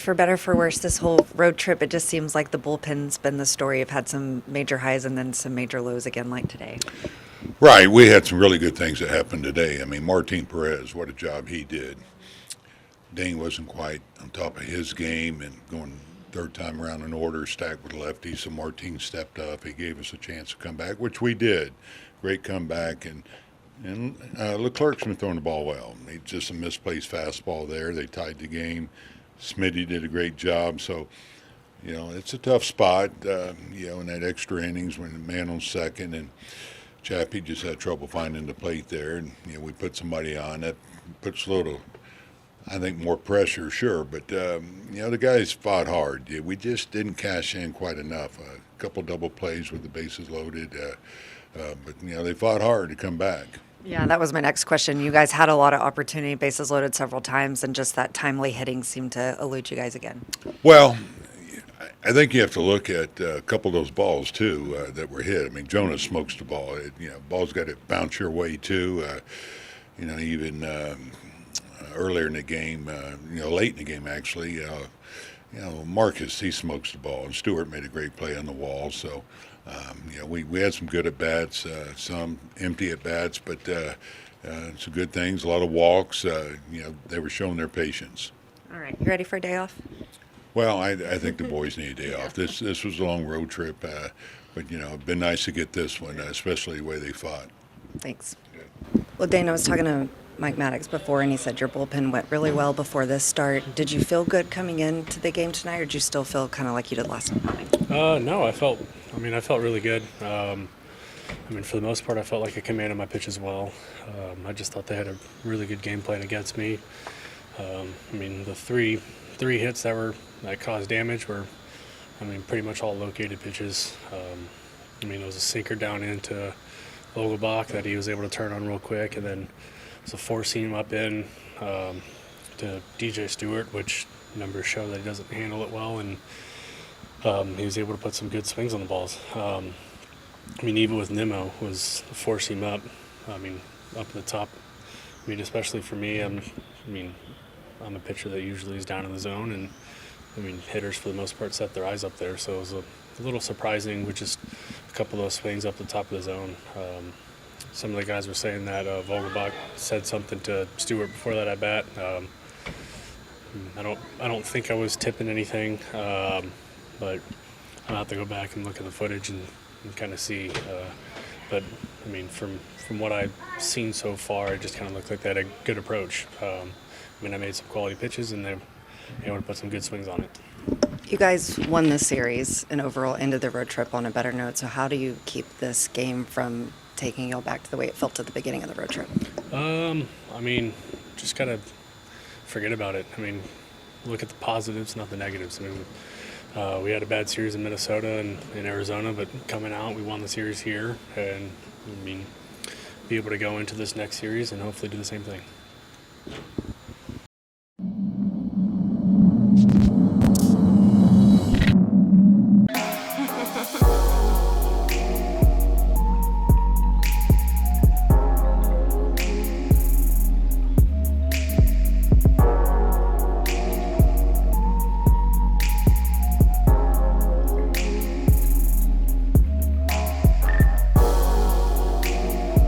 for better or for worse, this whole road trip, it just seems like the bullpen's been the story. You've had some major highs and then some major lows again, like today. Right, we had some really good things that happened today. I mean, Martin Perez, what a job he did. Dane wasn't quite on top of his game and going third time around in order, stacked with lefties. So Martin stepped up. He gave us a chance to come back, which we did. Great comeback, and Leclerc's been throwing the ball well. He just a misplaced fastball there. They tied the game. Smitty did a great job. So, it's a tough spot. In that extra innings when the man on second and Chappie just had trouble finding the plate there, and we put somebody on that puts a little, I think, more pressure, sure, but the guys fought hard. Yeah, we just didn't cash in quite enough. A couple double plays with the bases loaded, but they fought hard to come back. Yeah, that was my next question. You guys had a lot of opportunity, bases loaded several times, and just that timely hitting seemed to elude you guys again. Well, I think you have to look at a couple of those balls too that were hit. I mean, Jonas smokes the ball. Ball's got to bounce your way too. Even earlier in the game, late in the game actually. Marcus, he smokes the ball, and Stewart made a great play on the wall. So, we had some good at bats, some empty at bats, but some good things. A lot of walks. They were showing their patience. All right, you ready for a day off? Well, I think the boys need a day off. This was a long road trip, but it'd been nice to get this one, especially the way they fought. Thanks. Well, Dane, I was talking to Mike Maddox before, and he said your bullpen went really well before this start. Did you feel good coming into the game tonight, or did you still feel kind of like you did last night? No, I felt really good. For the most part, I felt like I commanded my pitch as well. I just thought they had a really good game plan against me. The three hits that caused damage were, pretty much all located pitches. It was a sinker down into Vogelbach that he was able to turn on real quick, and then it was a four-seam up in to DJ Stewart, which numbers show that he doesn't handle it well, and he was able to put some good swings on the balls. Even with Nimmo was a four-seam up, up in the top. Especially for me, I'm a pitcher that usually is down in the zone, and hitters for the most part set their eyes up there, so it was a little surprising with just a couple of those swings up the top of the zone. Some of the guys were saying that Vogelbach said something to Stewart before that at bat. I don't think I was tipping anything, but I'll have to go back and look at the footage and kind of see. But from what I've seen so far, it just kind of looked like they had a good approach. I made some quality pitches, and they able to put some good swings on it. You guys won this series and overall ended the road trip on a better note. So how do you keep this game from taking you all back to the way it felt at the beginning of the road trip? Just gotta forget about it. Look at the positives, not the negatives. We had a bad series in Minnesota and in Arizona, but coming out, we won the series here, and be able to go into this next series and hopefully do the same thing.